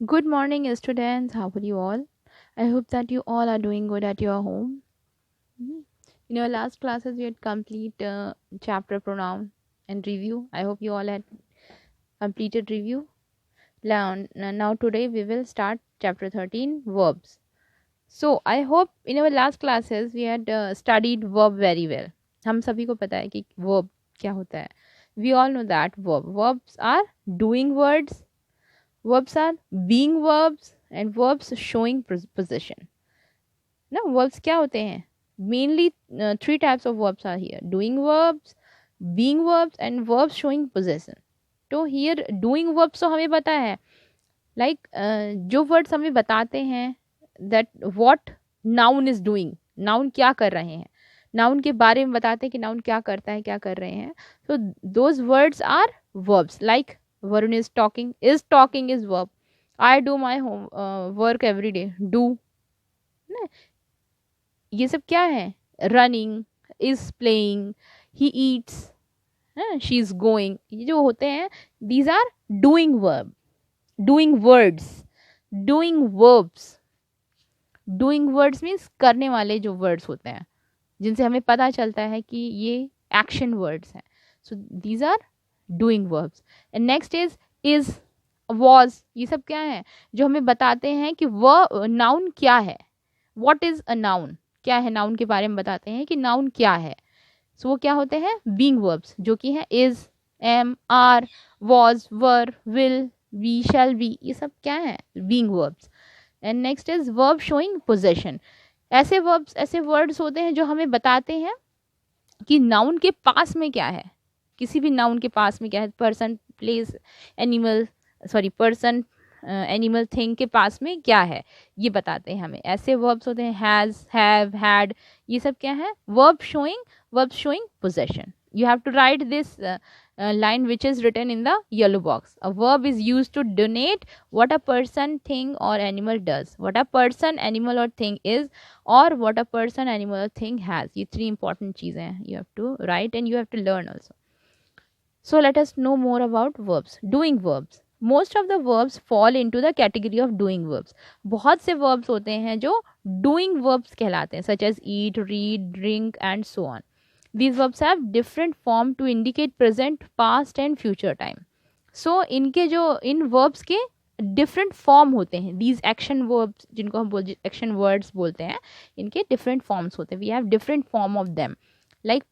Good morning, students. How are you all? I hope that you all are doing good at your home. Mhm. In our last classes, we had complete chapter pronoun and review. I hope you all had completed review. Now today we will start chapter 13 verbs. So I hope in our last classes we had studied verb very well. हम सभी को पता है कि verb क्या होता है. We all know that verbs are doing words. Verbs are being verbs and verbs showing position. ना verbs क्या होते हैं? Mainly three types of verbs are here: doing verbs, being verbs and verbs showing possession. तो here doing verbs तो हमें पता है, like जो words हमें बताते हैं that what noun is doing, noun क्या कर रहे हैं, noun के बारे में बताते हैं कि noun क्या करता है, क्या कर रहे हैं. So those words are verbs. Like Varun is talking is verb. I do my home work every day. Do ना, ये सब क्या है? Running, is playing, he eats, she is going, ये जो होते हैं these are doing verb, doing words, doing verbs. Doing words means करने वाले जो वर्ड्स होते हैं जिनसे हमें पता चलता है कि ये एक्शन वर्ड्स हैं. So these are doing verbs. And next is was, ये सब क्या है जो हमें बताते हैं कि वह नाउन क्या है. व्हाट इज अ नाउन, क्या है नाउन के बारे में बताते हैं कि नाउन क्या है. सो वो क्या होते हैं? बीइंग वर्ब्स, जो कि है is, am, are, was, were, will, be, shall be, ये सब क्या है? Being verbs. And next is verb showing possession. ऐसे वर्ब्स, ऐसे वर्ड्स होते हैं जो हमें बताते हैं कि नाउन के पास में क्या है, किसी भी नाउन के पास में क्या है. Person, place, animal, sorry person, animal, thing के पास में क्या है ये बताते हैं हमें. ऐसे वर्ब्स होते हैं हैज, हैव, हैड, ये सब क्या है? Verb showing possession. You have to write this line which is written in the yellow box. A verb is used to denote what a person, thing or animal does. What a person, animal or thing is, or what a person, animal or thing has. ये three important चीज़ें हैं you have to write and you have to learn also. So let us know more about verbs. Doing verbs. Most of the verbs fall into the category of doing verbs. बहुत से verbs होते हैं जो doing verbs कहलाते हैं, such as eat, read, drink and so on. These verbs have different form to indicate present, past and future time. So इनके जो इन verbs के डिफरेंट फॉर्म होते हैं. दीज एक्शन वर्ब्स जिनको हम एक्शन वर्ड्स बोलते हैं, इनके डिफरेंट फॉर्म्स होते हैं. We have different form of them. Like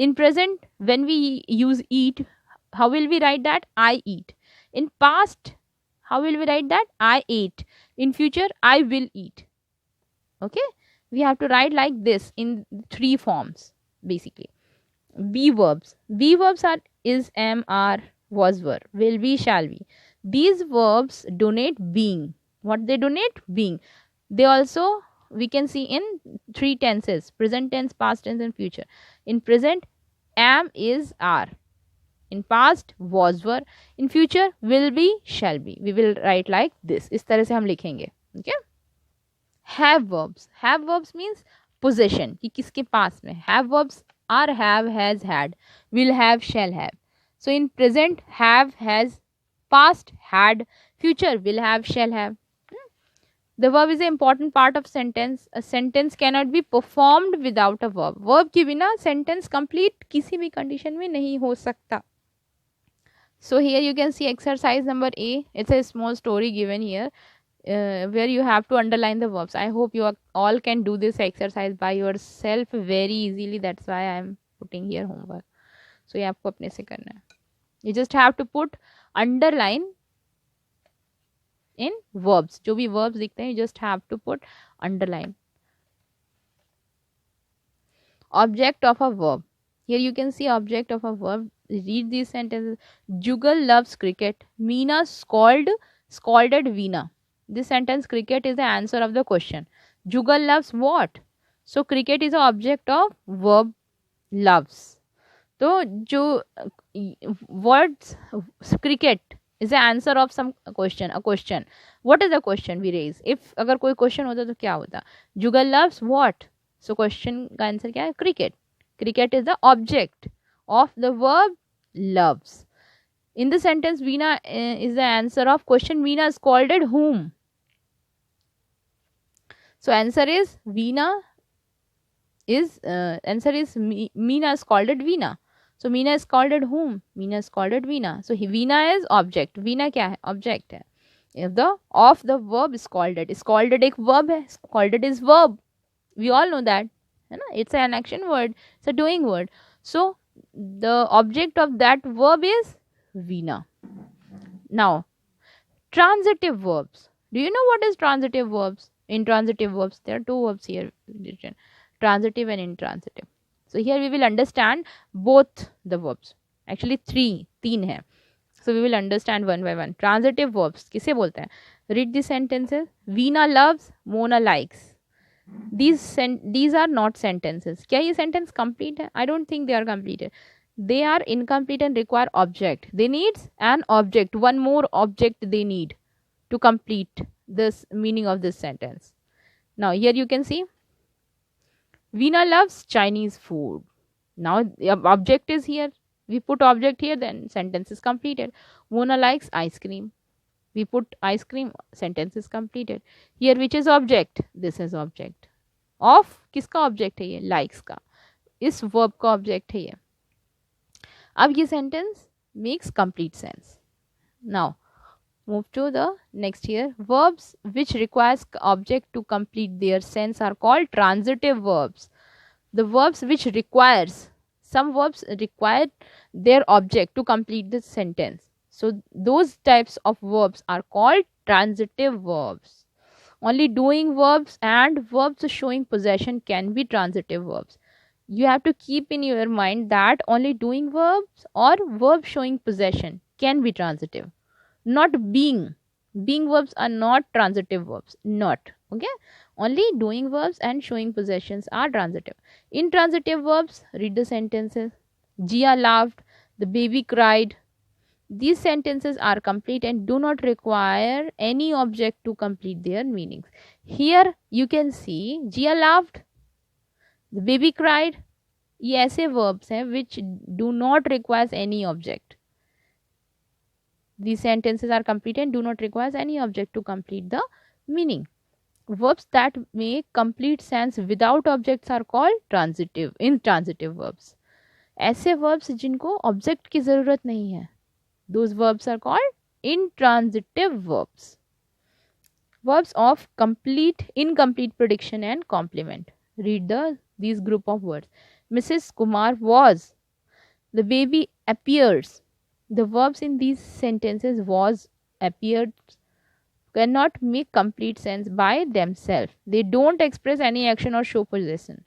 in present when we use eat, how will we write that? I eat. In past, how will we write that? I ate. In future, I will eat. Okay, we have to write like this in three forms basically. Be verbs are is, am, are, was, were, will be, shall be. These verbs donate being. What they donate? Being. They also, we can see in three tenses: present tense, past tense and future. In present, am, is, are. In past, was, were. In future, will be, shall be. We will write like this. इस तरह से हम लिखेंगे. Okay. Have verbs. Have verbs means possession, कि किसके पास में. Have verbs are have, has, had, will have, shall have. So in present, have, has, past, had, future, will have, shall have. The verb is an important part of sentence. A sentence cannot be performed without a verb. Verb के बिना sentence complete किसी भी condition में नहीं हो सकता. So here you can see exercise number A. It's a small story given here where you have to underline the verbs. I hope you all can do this exercise by yourself very easily. That's why I am putting here homework. So ये आपको अपने से करना है. You just have to put underline in verbs. जो भी verbs दिखते हैं, you just have to put underline. Object of a verb. Here you can see object of a verb. Read these sentences. Jugal loves cricket. Meena scolded Veena. This sentence, cricket, is the answer of the question. Jugal loves what? So cricket is the object of verb loves. तो जो words cricket is the answer of some question, a question. What is the question we raise? If अगर कोई question होता तो क्या होता? Jugal loves what? So question का answer क्या है? Cricket. Cricket is the object of the verb loves. In the sentence, Veena is the answer of question. Veena scolded whom? So answer is Veena is Meena scolded Veena. So Meena scolded whom? Meena scolded Veena. So Veena is object. Veena क्या है? Object है. If the of the verb scolded. Scolded एक verb है. Scolded is verb. We all know that. है ना? It's an action word. It's a doing word. So the object of that verb is Veena. Now, transitive verbs. Do you know what is transitive verbs? Intransitive verbs. There are two verbs here. Transitive and intransitive. So here we will understand both the verbs. Actually तीन है. So we will understand one by one. Transitive verbs किसे बोलते हैं? Read the sentences. Veena loves, Mona likes. These are not sentences. क्या ये sentence complete है? I don't think they are completed. They are incomplete and require object. They need an object. One more object they need to complete this meaning of this sentence. Now here you can see Veena loves Chinese food. Now the object is here. We put object here, then sentence is completed. Mona likes ice cream. We put ice cream, sentence is completed. Here which is object? This is object. Of किसका object है ये? Likes का. इस verb का object है ये. अब ये sentence makes complete sense. Now move to the next here. Verbs which requires object to complete their sense are called transitive verbs. The verbs which requires, some verbs require their object to complete the sentence. So those types of verbs are called transitive verbs. Only doing verbs and verbs showing possession can be transitive verbs. You have to keep in your mind that only doing verbs or verbs showing possession can be transitive. Not being. Being verbs are not transitive verbs. Not. Okay? Only doing verbs and showing possessions are transitive. Intransitive verbs, read the sentences. Jia laughed. The baby cried. These sentences are complete and do not require any object to complete their meanings. Here you can see Jia laughed. The baby cried. ये ऐसे verbs हैं which do not require any object. These sentences are complete and do not require any object to complete the meaning. Verbs that make complete sense without objects are called transitive, intransitive verbs. ऐसे verbs जिनको object की ज़रूरत नहीं है, those verbs are called intransitive verbs. Verbs of complete, incomplete prediction and complement. Read these group of words. Mrs. Kumar was. The baby appears. The verbs in these sentences was, appeared, cannot make complete sense by themselves. They don't express any action or show possession.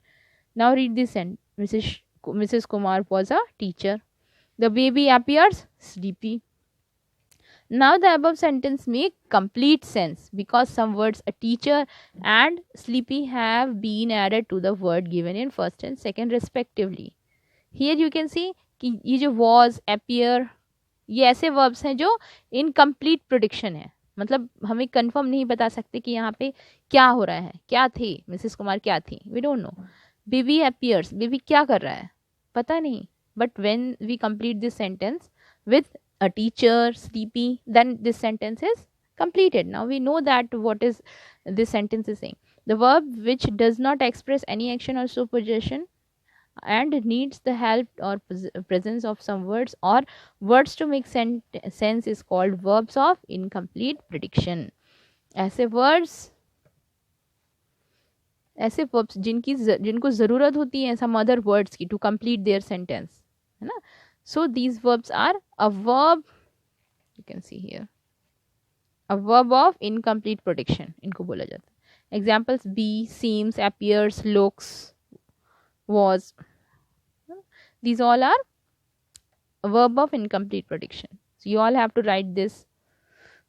Now read this sentence. Mrs. Kumar was a teacher. The baby appears sleepy. Now the above sentence make complete sense because some words a teacher and sleepy have been added to the word given in first and second respectively. Here you can see कि ये जो was, appear, ये ऐसे verbs हैं जो incomplete prediction है. मतलब हमें कंफर्म नहीं बता सकते कि यहाँ पे क्या हो रहा है, क्या थी मिसेस कुमार, क्या थी, we don't know. Baby appears, baby क्या कर रहा है पता नहीं. But when we complete this sentence with a teacher, sleepy, then this sentence is completed. Now we know that what is this sentence is saying. The verb which does not express any action or superposition and needs the help or presence of some words or words to make sense is called verbs of incomplete prediction. ऐसे verbs जिनको ज़रूरत होती है some other words की to complete their sentence, है ना. So these verbs are a verb, you can see here, a verb of incomplete prediction, इनको बोला जाता है. Examples: be, seems, appears, looks, was. These all are a verb of incomplete prediction. So you all have to write this.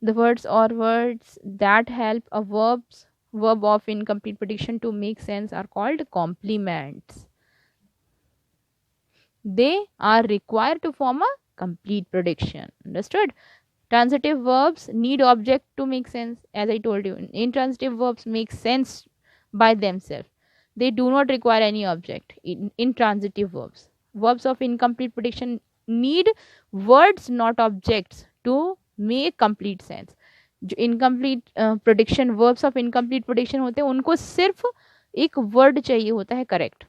The words or words that help a verb of incomplete prediction to make sense are called complements. They are required to form a complete prediction. Understood? Transitive verbs need object to make sense. As I told you, intransitive verbs make sense by themselves. They do not require any object. Intransitive verbs. Verbs of incomplete prediction need words not objects to make complete sense. जो incomplete prediction, verbs of incomplete prediction होते हैं, उनको सिर्फ एक word चाहिए होता है correct,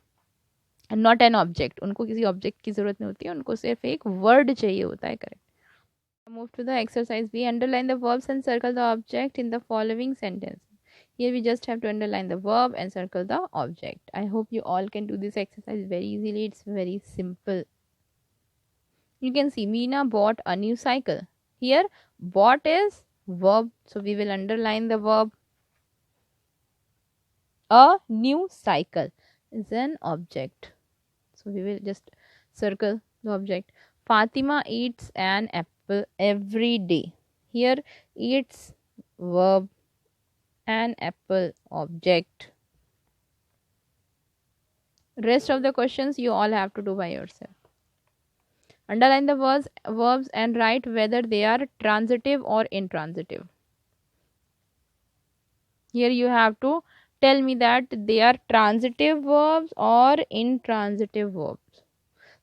not an object. उनको किसी ऑब्जेक्ट की जरूरत नहीं होती है, उनको सिर्फ एक वर्ड चाहिए होता है correct. Move to the exercise B. Underline the verbs and circle the object in the following sentence. Here we just have to underline the verb and circle the object. I hope you all can do this exercise very easily. It's very simple. You can see Meena bought a new cycle. Here bought is verb, so we will underline the verb. A new cycle is an object, so we will just circle the object. Fatima eats an apple every day. Here eats verb, an apple object. Rest of the questions you all have to do by yourself. Underline the verbs and write whether they are transitive or intransitive. Here you have to tell me that they are transitive verbs or intransitive verbs.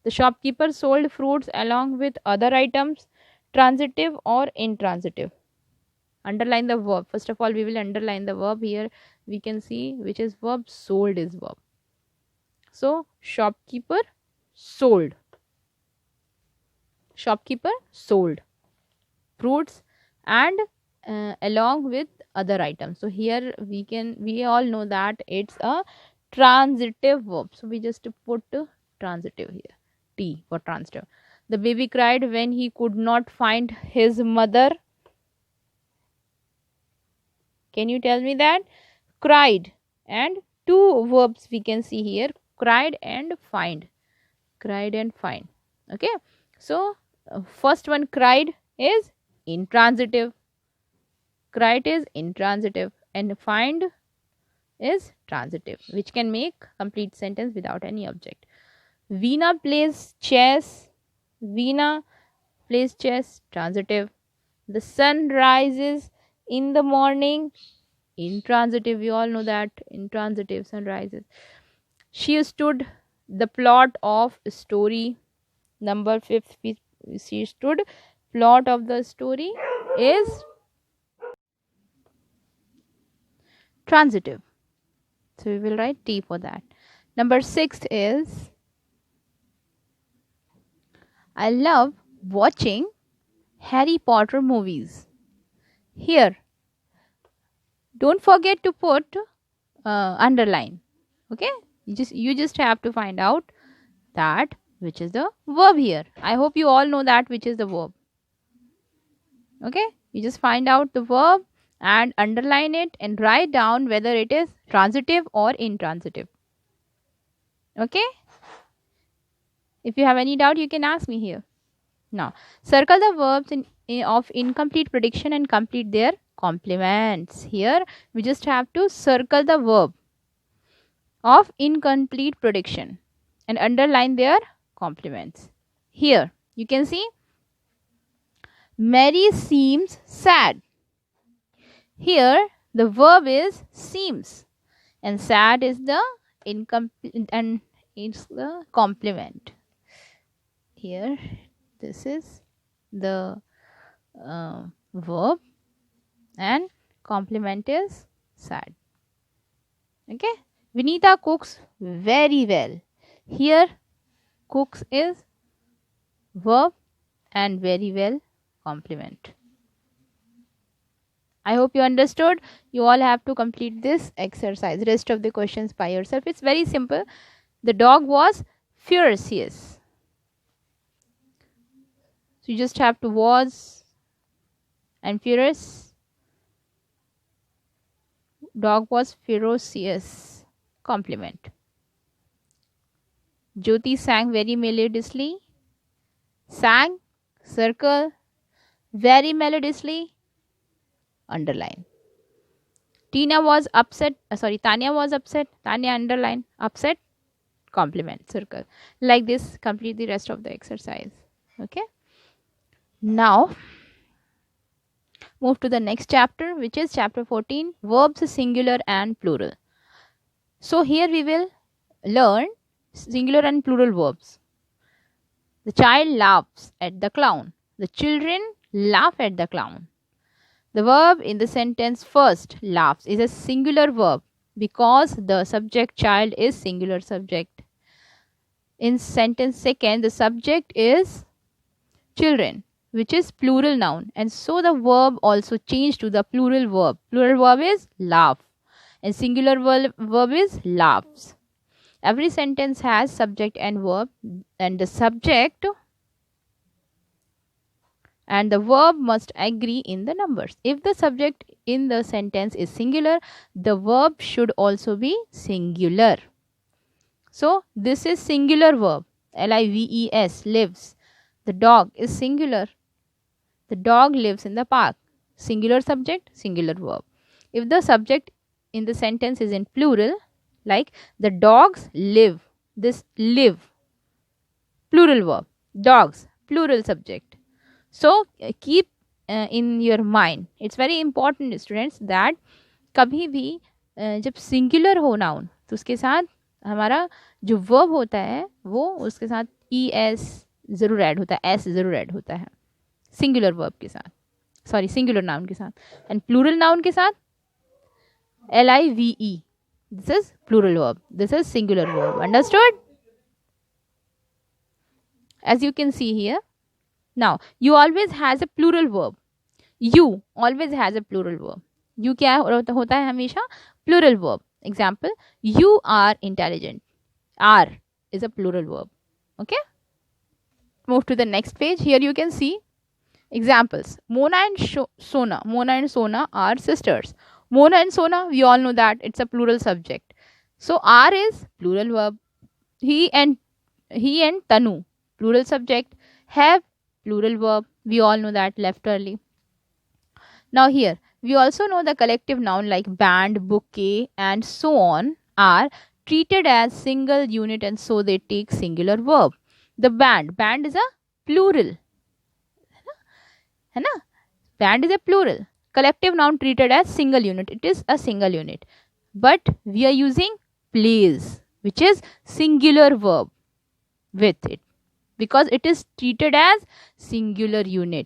The shopkeeper sold fruits along with other items. Transitive or intransitive? Underline the verb. First of all, we will underline the verb. Here we can see which is verb. Sold is verb. So shopkeeper sold. Shopkeeper sold fruits and along with other items. So here we all know that it's a transitive verb. So we just put transitive here. T for transitive. The baby cried when he could not find his mother. Can you tell me that? Cried, and two verbs we can see here, cried and find. Cried and find. Okay. So first one, cried, is intransitive. Cried is intransitive and find is transitive, which can make complete sentence without any object. Veena plays chess. Veena plays chess, transitive. The sun rises in the morning, intransitive. We all know that, intransitive, sun rises. She stood the plot of story. Number 5, she stood. Plot of the story is transitive. So we will write T for that. Number 6 is I love watching Harry Potter movies. Here, don't forget to put underline. Okay, you just have to find out that which is the verb here. I hope you all know that which is the verb. Okay, you just find out the verb and underline it and write down whether it is transitive or intransitive. Okay, if you have any doubt you can ask me here. Now circle the verbs of incomplete prediction and complete their complements. Here we just have to circle the verb of incomplete prediction and underline their complements. Here you can see Mary seems sad. Here the verb is seems and sad is the incomplete and it's the complement. Here this is the verb and complement is sad. Okay, Vinita cooks very well. Here cooks is verb and very well complement. I hope you understood. You all have to complete this exercise. Rest of the questions by yourself. It's very simple. The dog was furious. So you just have to was and furious. Dog was ferocious. Complement. Jyoti sang very melodiously. Sang, circle, very melodiously, underline. Tanya was upset. Tanya underline, upset, complement, circle. Like this, complete the rest of the exercise. Okay. Now move to the next chapter, which is chapter 14, verbs singular and plural. So here we will learn singular and plural verbs. The child laughs at the clown. The children laugh at the clown. The verb in the sentence first, laughs, is a singular verb because the subject child is singular subject. In sentence second, the subject is children, which is plural noun, and so the verb also changed to the plural verb. Plural verb is laugh and singular verb is laughs. Every sentence has subject and verb, and the subject and the verb must agree in the numbers. If the subject in the sentence is singular, the verb should also be singular. So this is singular verb, lives, lives. The dog is singular. The dog lives in the park. Singular subject, singular verb. If the subject in the sentence is in plural, like the dogs live, this live, plural verb. Dogs, plural subject. So keep in your mind. It's very important, students, that कभी भी जब singular हो noun तो उसके साथ हमारा जो verb होता है वो उसके साथ ES ज़रूर ऐड होता है, S ज़रूर ऐड होता है सिंगुलर वर्ब के साथ, सॉरी सिंगुलर नाउन के साथ, एंड प्लूरल नाउन के साथ LIVE. This is plural verb. This is singular verb. Understood? As you can see here. Now, you always has a plural verb. You always has a plural verb. You क्या होता है हमेशा plural verb. Example, you are intelligent. Are is a plural verb. Okay? Move to the next page. Here you can see examples. Mona and Sona. Mona and Sona are sisters. Mona and Sona, we all know that it's a plural subject. So are is plural verb. He and Tanu, plural subject. Have, plural verb. We all know that, left early. Now here, we also know the collective noun like band, bouquet and so on are treated as single unit, and so they take singular verb. The band is a plural. है ना? Band is a plural. Collective noun treated as single unit. It is a single unit. But we are using plays, which is singular verb with it, because it is treated as singular unit.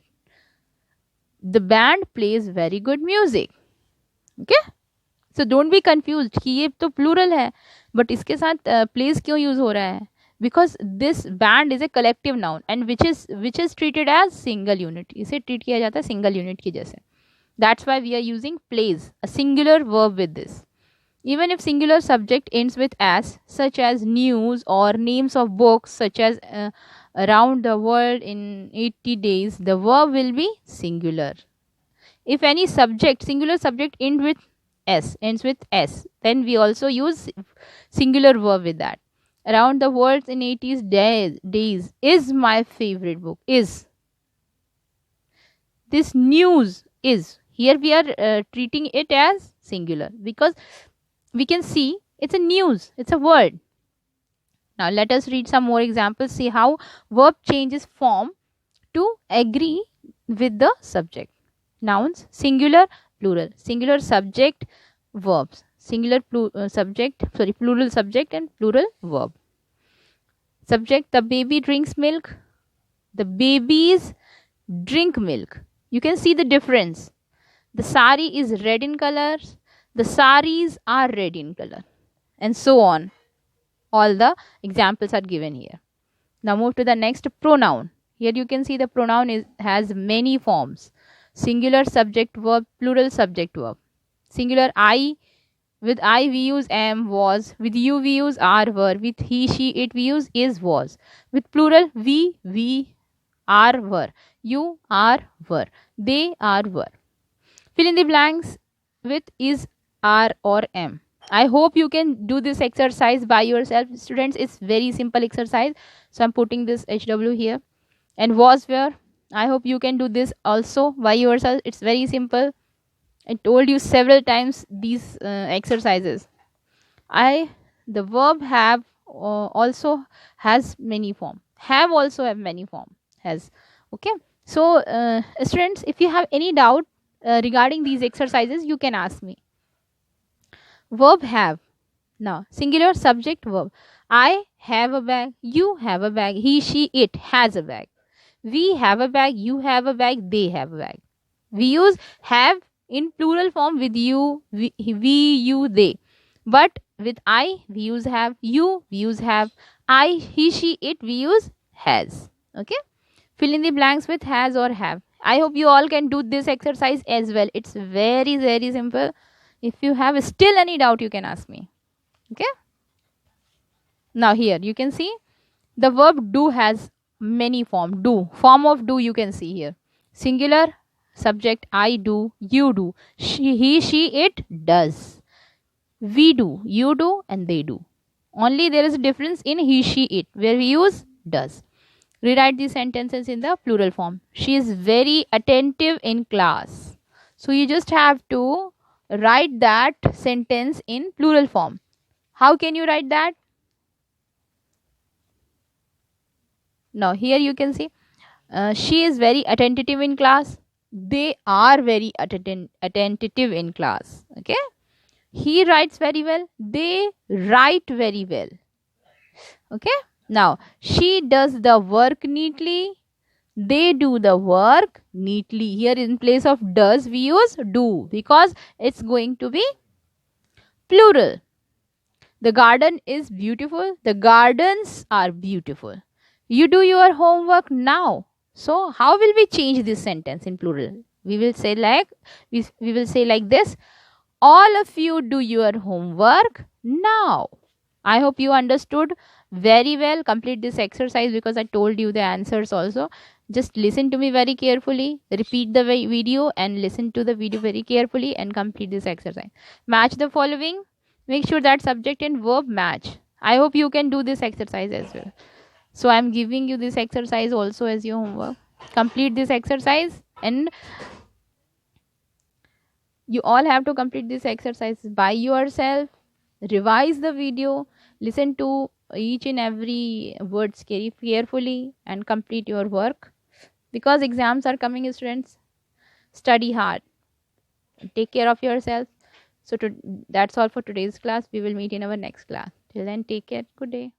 The band plays very good music. Okay? So don't be confused कि ये तो plural है, but इसके साथ plays क्यों use हो रहा है? Because this band is a collective noun and which is treated as single unit. इसे treat किया जाता है single unit की जैसे. That's why we are using plays, a singular verb with this. Even if singular subject ends with as, such as news or names of books such as around the world in 80 days, the verb will be singular. If any subject, singular subject ends with S, then we also use singular verb with that. Around the world in 80 days is my favorite book. Is. This news is. Here we are treating it as singular because we can see it's a news, it's a word. Now let us read some more examples, see how verb changes form to agree with the subject. Nouns, singular, plural. Singular subject, verbs. Singular plural subject and plural verb. Subject, the baby drinks milk. The babies drink milk. You can see the difference. The sari is red in color. The saris are red in color. And so on. All the examples are given here. Now move to the next, pronoun. Here you can see the pronoun has many forms. Singular subject verb, plural subject verb. Singular I, with I we use am, was. With you we use are, were. With he, she, it we use is, was. With plural we are, were. You are, were. They are, were. Fill in the blanks with is, are or am. I hope you can do this exercise by yourself. Students, it's very simple exercise. So I'm putting this HW here. And was, where. I hope you can do this also by yourself. It's very simple. I told you several times these exercises. The verb have also has many form. Have also have many form. Has. Okay. So students, if you have any doubt regarding these exercises, you can ask me. Verb have. Now, singular subject verb. I have a bag, you have a bag, he, she, it has a bag. We have a bag, you have a bag, they have a bag. We use have in plural form with you, we, you, they. But with I, we use have, you, we use have, I, he, she, it, we use has. Okay? Fill in the blanks with has or have. I hope you all can do this exercise as well. It's very, very simple. If you have still any doubt, you can ask me. Okay? Now, here you can see the verb do has many form. Do, form of do, you can see here. Singular, subject I do, you do, she, he, she, it does. We do, you do, and they do. Only there is a difference in he, she, it, where we use does. Rewrite these sentences in the plural form. She is very attentive in class. So you just have to write that sentence in plural form. How can you write that? Now here you can see she is very attentive in class. They are very attentive in class. Okay. He writes very well. They write very well. Okay. Now she does the work neatly. They do the work neatly. Here in place of does we use do because it's going to be plural. The garden is beautiful. The gardens are beautiful. You do your homework now. So how will we change this sentence in plural? We will say like we will say like this. All of you do your homework now. I hope you understood very well. Complete this exercise because I told you the answers also. Just listen to me very carefully. Repeat the video and listen to the video very carefully and complete this exercise. Match the following. Make sure that subject and verb match. I hope you can do this exercise as well. So I'm giving you this exercise also as your homework. Complete this exercise and you all have to complete this exercise by yourself. Revise the video, listen to each and every words carefully and complete your work because exams are coming. Students, study hard, take care of yourself. So that's all for today's class. We will meet in our next class. Till then, take care. Good day.